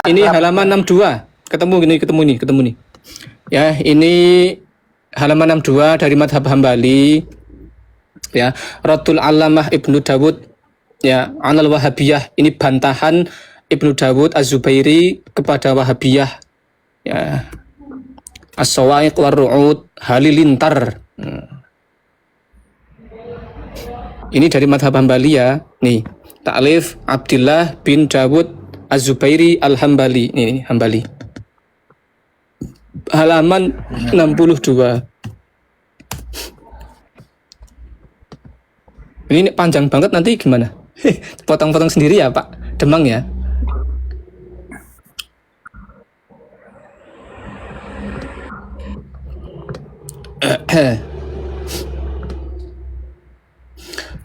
Ini halaman 62. Ketemu nih. Ya, ini halaman 62 dari Madhab Hambali. Ya, Radul Alamah Ibnu Dawud ya, Anal Wahabiyah. Ini bantahan Ibnu Dawud Az-Zubairi kepada Wahabiyah. Ya. As-Sawa'iq war-Ru'ud Halilintar. Ini dari Madhab Hambali ya. Nih, Ta'lif Abdullah bin Dawud Az-Zubairi Al-Hambali. Ini Hambali. Halaman 62. Ini panjang banget, nanti gimana? Potong-potong sendiri ya Pak Demang ya.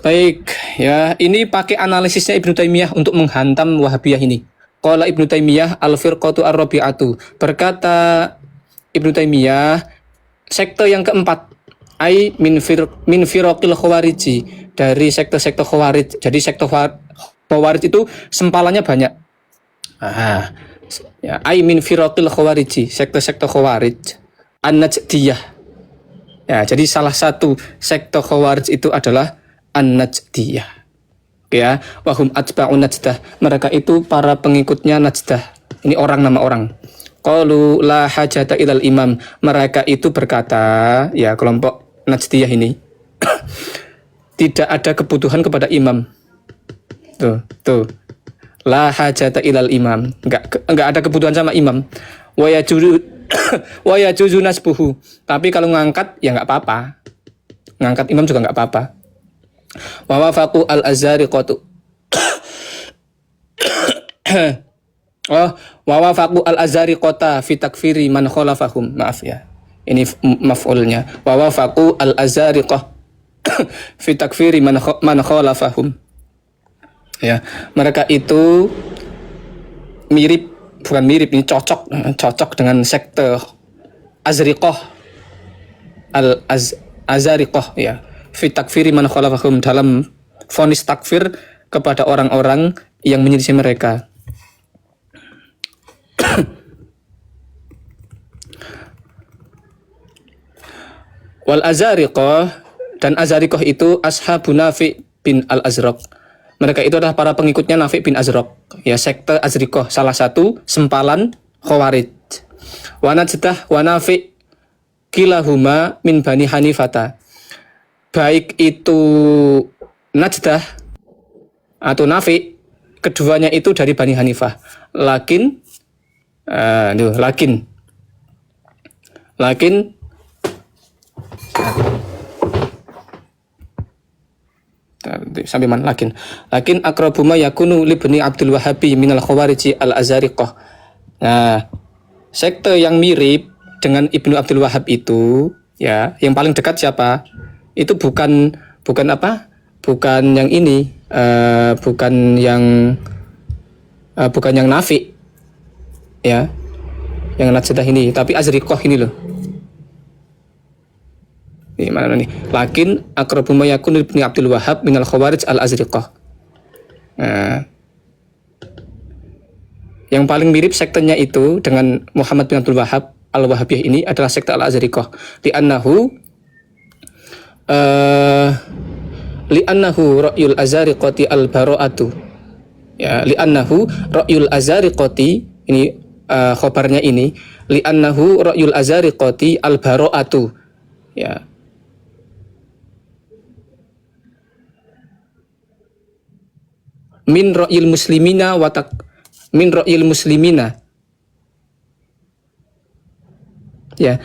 Baik, ya ini pakai analisisnya Ibnu Taimiyah untuk menghantam Wahabiyah ini. Qala Ibnu Taimiyah al-firqatu ar-rabi'atu. Berkata Ibnu Taimiyah, sekte yang keempat, ai min firaqil khawariji, dari sekte-sekte khawarij. Jadi sekte khawarij itu sempalannya banyak. Ya, ai min firaqil khawariji, sekte-sekte khawarij. An-Najdiyah. Ya, jadi salah satu sekte khawarij itu adalah An-Najdiyah. Ya, wahum atba'un Najdah. Mereka itu para pengikutnya Najdah. Ini orang, nama orang. Qalu la hajata ilal imam. Mereka itu berkata, ya kelompok Najdiyah ini, tidak ada kebutuhan kepada imam. Tuh. La hajata ilal imam. Enggak ada kebutuhan sama imam. Wa yajuzu nasbuhu. Tapi kalau ngangkat ya enggak apa-apa. Ngangkat imam juga enggak apa-apa. Wa wafaqu al-azariqatu. Wa wafaqu al-azariqata fi takfiri man khalafahum. Maaf ya. Ini maf'ulnya. Wa wafaqu al-azariqah fi takfiri man khalafahum. Ya, mereka itu ini cocok dengan sekte Azriqah, Azariqah ya, fi takfiri man khalafahum, dalam vonis takfir kepada orang-orang yang menyelisih mereka. Wal Azariqah, dan Azariqah itu ashabu Nafi bin al-Azraq. Mereka itu adalah para pengikutnya Nafi bin Azraq. Ya, sekte Azriqah, salah satu sempalan Khawarij. Wa Najdah wa Nafi kilahuma min Bani Hanifata. Baik itu Najdah atau Nafi, keduanya itu dari Bani Hanifah. Lakin sampai mana lakin akrabuma yakunu libni Abdul Wahhabi minal khawariji al-Azariqah. Nah, sekte yang mirip dengan Ibnu Abdul Wahhab itu ya, yang paling dekat siapa? Itu bukan yang ini, bukan yang Nafi ya, yang Najdah ini, tapi Azriqah ini loh. Ini mana nih? Lakin akrabu ma yakunu ibni Abdul Wahhab minal khawarij al-Azriqah. Nah, yang paling mirip sektenya itu dengan Muhammad bin Abdul Wahhab al-Wahhabiyah ini adalah sekte al-Azriqah. Li'annahu ra'yul azariqati al-bara'atu. Ya, li'annahu ra'yul azariqati, ini khabarnya ini, li'annahu ra'yul azariqati al-bara'atu. Ya. Min ra'yil muslimina ya,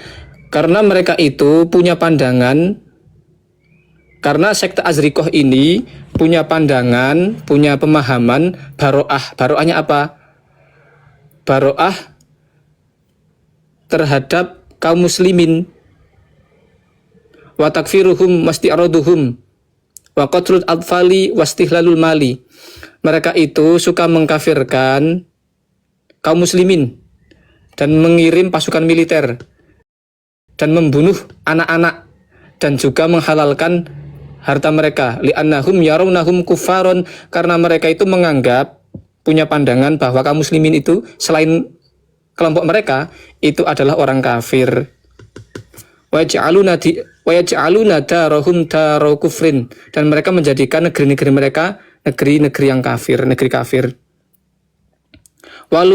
karena mereka itu punya pandangan, karena sekte Azriqah ini punya pandangan, punya pemahaman baro'ah. Baro'ahnya apa? Baro'ah terhadap kaum muslimin, wa takfiruhum wasti'raduhum wa qatlul atfali wastihlalul mali. Mereka itu suka mengkafirkan kaum muslimin dan mengirim pasukan militer dan membunuh anak-anak dan juga menghalalkan harta mereka. Li'annahum yarawnahum kufaron, karena mereka itu menganggap punya pandangan bahwa kaum muslimin itu selain kelompok mereka itu adalah orang kafir. Wa yaj'aluna darahum daru kufrin, dan mereka menjadikan negeri-negeri mereka negeri-negeri yang kafir, negeri kafir. Wa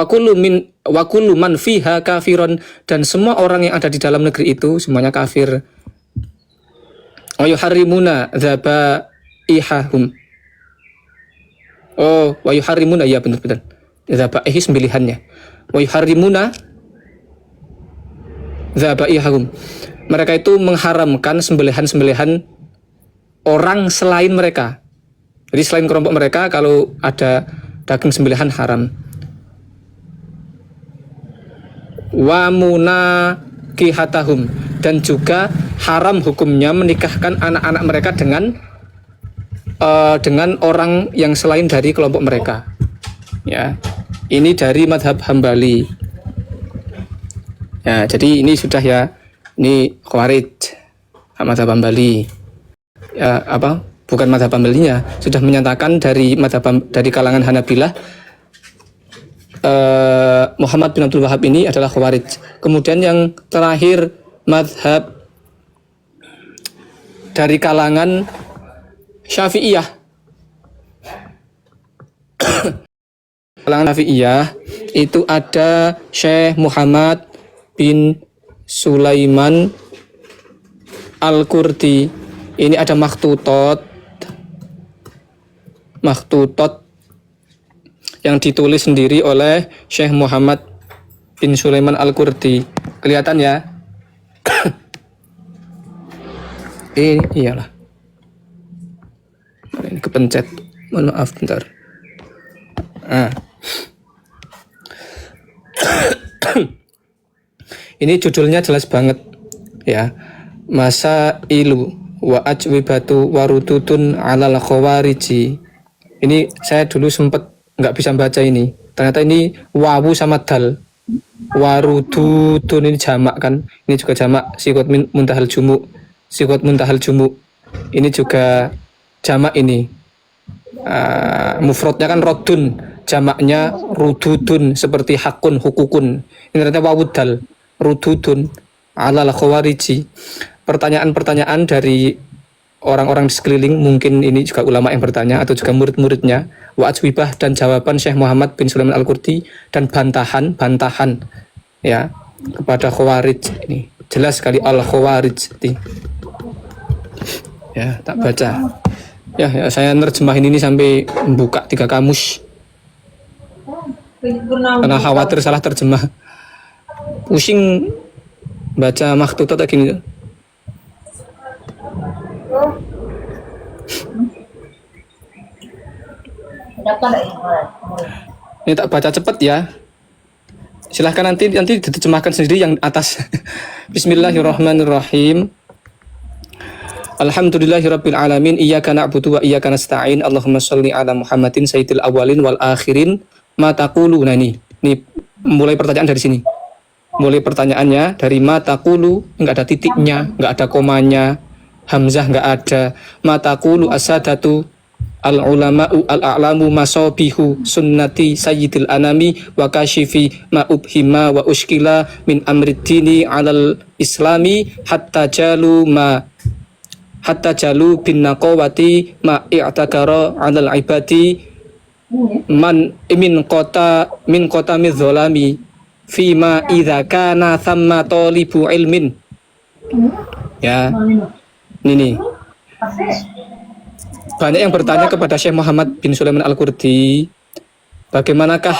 kullu man fiha kafirun, dan semua orang yang ada di dalam negeri itu semuanya kafir. Wa yuharrimuna dzabaihahum. Oh, wa yuharrimuna, ya benar-benar. Dzabaihi sembelihannya. Wa yuharrimuna dzabaihahum. Mereka itu mengharamkan sembelihan-sembelihan orang selain mereka. Jadi selain kelompok mereka, kalau ada daging sembelihan haram. Wa munakihatahum, dan juga haram hukumnya menikahkan anak-anak mereka dengan orang yang selain dari kelompok mereka. Ya, ini dari madhab Hambali. Ya, jadi ini sudah ya, ini Khawarij, madhab Hambali. Ya, bukan madhab Hambalinya, sudah menyatakan dari kalangan Hanabilah, Muhammad bin Abdul Wahab ini adalah Khawarij. Kemudian yang terakhir madhab dari kalangan Syafi'iyah. Kalangan Syafi'iyah itu ada Syekh Muhammad bin Sulaiman Al-Qurdi. Ini ada makhtutot yang ditulis sendiri oleh Syekh Muhammad bin Sulaiman Al-Qurdi. Kelihatan ya? Iyalah. Ini kepencet. Mohon maaf bentar. Ini judulnya jelas banget ya. Masailu wa ajwibatu warudutun alal khawariji. Ini saya dulu sempat nggak bisa baca ini. Ternyata ini wawu sama dal. Warudutun ini jamak kan. Ini juga jamak sikot muntahal jumu. Sikot muntahal jumu. Ini juga jamak ini. Mufradnya kan rodun, jamaknya rududun, seperti hakun, hukukun. Ini ternyata wawu dal. Rududun alal khawariji. Pertanyaan-pertanyaan dari orang-orang di sekeliling, mungkin ini juga ulama yang bertanya atau juga murid-muridnya, wa ajwibah, dan jawaban Syekh Muhammad bin Sulaiman Al-Qurdi, dan bantahan ya kepada Khawarij. Ini jelas sekali al-Khawarij. Ya, tak baca. Ya, saya nerjemahin ini sampai membuka 3 kamus karena khawatir salah terjemah. Pusing baca makhtutat kayak gini. Ini tak baca cepat ya. Silahkan nanti diterjemahkan sendiri yang atas. Bismillahirrahmanirrahim. Alhamdulillahirabbil alamin, iyyaka na'budu wa iyyaka nasta'in. Allahumma shalli ala Muhammadin sayyidil awwalin wal akhirin. Ma taqulu. Nah ini mulai pertanyaan dari sini. Mulai pertanyaannya dari ma taqulu, enggak ada titiknya, enggak ada komanya, hamzah enggak ada. Ma taqulu asadatu al ulama'u al a'lamu masabihu sunnati sayyidil anami wa kashifi ma ubhima wa ushkila min amrid dini alal islami hatta jalu bin naqawati ma i'takara 'alal ibadi man min kota midzolami fima idza kana thamma talibu ilmin. Ya, ini banyak yang bertanya kepada Syekh Muhammad bin Sulaiman Al-Qurdi, bagaimanakah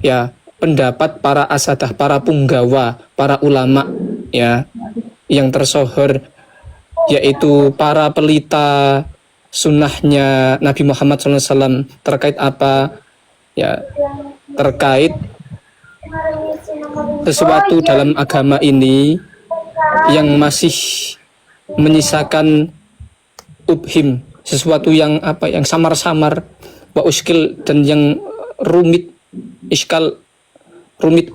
ya pendapat para asadah, para punggawa, para ulama ya yang tersohor, yaitu para pelita sunnahnya Nabi Muhammad SAW terkait apa ya, terkait sesuatu dalam agama ini yang masih menyisakan ubhim, sesuatu yang yang samar-samar, wa uskil, dan yang rumit, iskal, rumit,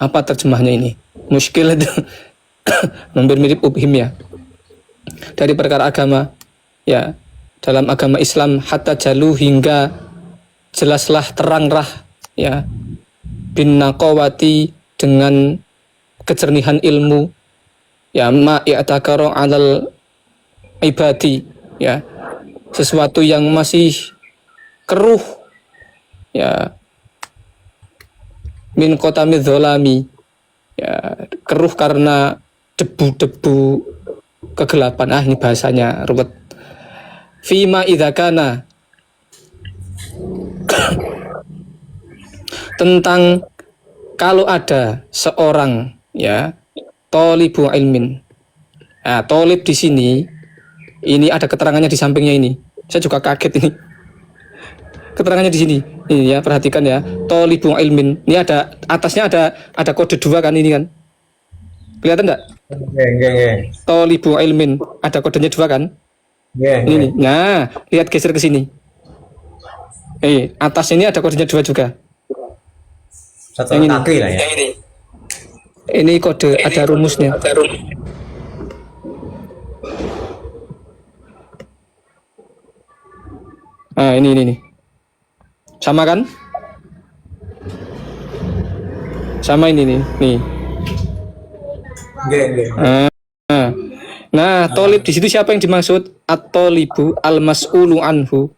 apa terjemahnya ini, muskil itu hampir mirip ubhim ya, dari perkara agama ya dalam agama Islam, hatta jalu, hingga jelaslah teranglah ya bin naqawati dengan kejernihan ilmu ya ma ya'takaru 'alal ibadi ya sesuatu yang masih keruh ya min qatami dzalami ya keruh karena debu-debu kegelapan. Ini bahasanya ruwet. Fima idza kana tentang kalau ada seorang ya tolibu ilmin. Nah, tolib di sini ini ada keterangannya di sampingnya ini. Saya juga kaget ini. Keterangannya di sini. Ini ya, perhatikan ya. Tolibu ilmin. Ini ada atasnya ada kode 2 kan ini kan. Kelihatan enggak? Nggih. Tolibu ilmin. Ada kodenya 2 kan? Nggih. Ini nih. Nah, lihat geser ke sini. Atas ini ada kodenya 2 juga. Satu Yang kaki lah ya. Ini kode ada rumusnya. Nah, ini. Sama kan? Sama ini nih. Nih. Nggih. Nah, tolib di situ siapa yang dimaksud? At-tolibu al-mas'ulu anhu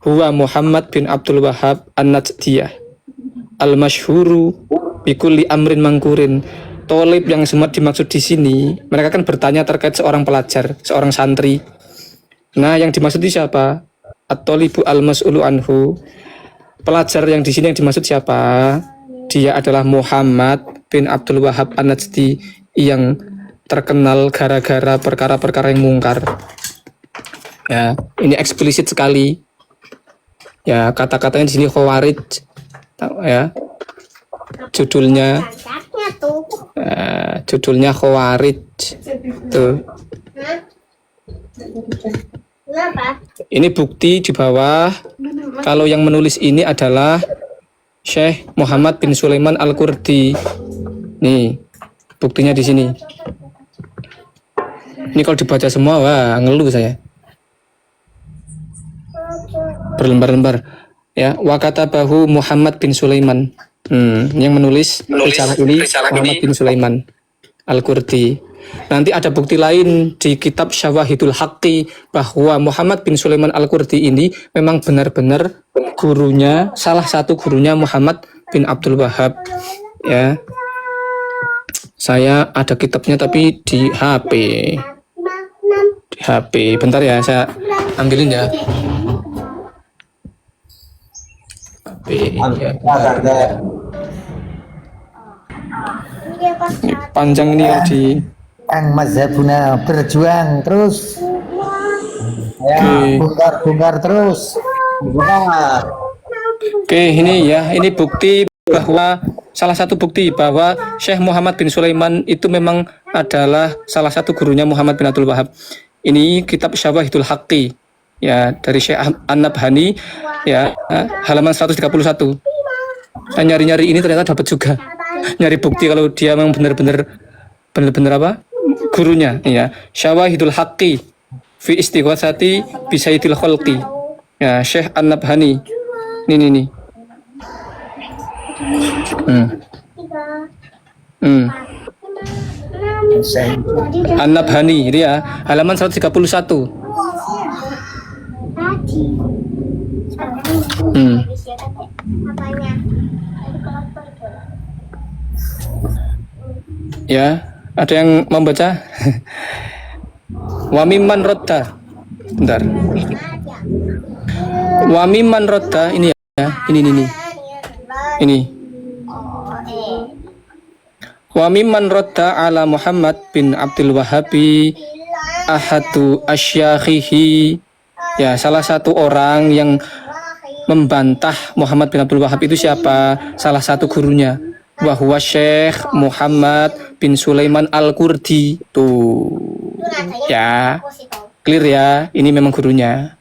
huwa Muhammad bin Abdul Wahhab an-Najdiyah al-masyhuru bikulli amrin mangkurin. Tolib yang semua dimaksud di sini, mereka kan bertanya terkait seorang pelajar, seorang santri. Nah, yang dimaksud itu siapa? At-tolibu al-mas'ulu anhu. Pelajar yang di sini yang dimaksud siapa? Dia adalah Muhammad bin Abdul Wahhab an-Najdi yang terkenal gara-gara perkara-perkara yang mungkar. Ya, ini eksplisit sekali. Ya, kata-katanya di sini khawarij. Ya. Judulnya khawarij. Tuh. Ini bukti di bawah. Kalau yang menulis ini adalah Syekh Muhammad bin Sulaiman Al-Qurdi. Nih, buktinya di sini. Ini kalau dibaca semua, wah ngeluh saya. Berlembar-lembar. Ya, wa katabahu Muhammad bin Sulaiman. Yang menulis risalah ini Muhammad bin Sulaiman Al-Qurdi. Nanti ada bukti lain di kitab Syawahidul Haqqi bahwa Muhammad bin Sulaiman Al-Qurdi ini memang benar-benar gurunya, salah satu gurunya Muhammad bin Abdul Wahhab. Ya. Saya ada kitabnya tapi di HP. Di HP. Bentar ya, saya ambilin ya. HP. Ya. Ini panjang ini ya di Kang mazhabuna berjuang terus. Ya, bongkar terus. Oke, ini ya, ini bukti bahwa salah satu bukti bahwa Syekh Muhammad bin Sulaiman itu memang adalah salah satu gurunya Muhammad bin Abdul Wahhab. Ini kitab Syawahidul Haqqi ya dari Syekh An-Nabhani ya, halaman 131. Saya nyari-nyari ini ternyata dapat juga. Nyari bukti kalau dia memang benar-benar apa? Gurunya ya. Syawahidul Haqqi fi istighosati bi sayyidil khalqi. Ya, Syekh An-Nabhani. Nih. An-Nabhani ini ya, halaman 131. Ya, ada yang membaca? Wa mimman rodda. Bentar. Wa mimman rodda ini ya, ini. Ini. Wa mimman rodda ala Muhammad bin Abdul Wahhabi ahadu asyakhihi. Ya, salah satu orang yang membantah Muhammad bin Abdul Wahhab itu siapa? Salah satu gurunya. Wa huwa Syekh Muhammad bin Sulaiman Al-Qurdi. Tuh. Ya. Clear ya, ini memang gurunya.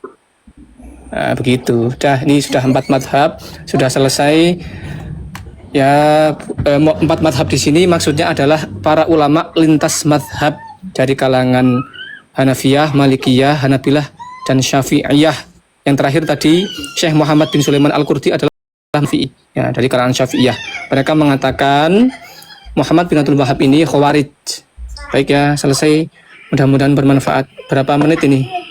Nah, begitu. Ini sudah 4 madhab, sudah selesai. Ya, 4 madhab di sini maksudnya adalah para ulama lintas madhab dari kalangan Hanafiyah, Malikiyah, Hanabilah, dan Syafi'iyah. Yang terakhir tadi Syekh Muhammad bin Sulaiman Al-Qurdi adalah Syafi'i, ya, dari kalangan Syafi'iyah. Mereka mengatakan Muhammad bin Abdul Wahhab ini khawarij. Baik ya, selesai. Mudah-mudahan bermanfaat. Berapa menit ini?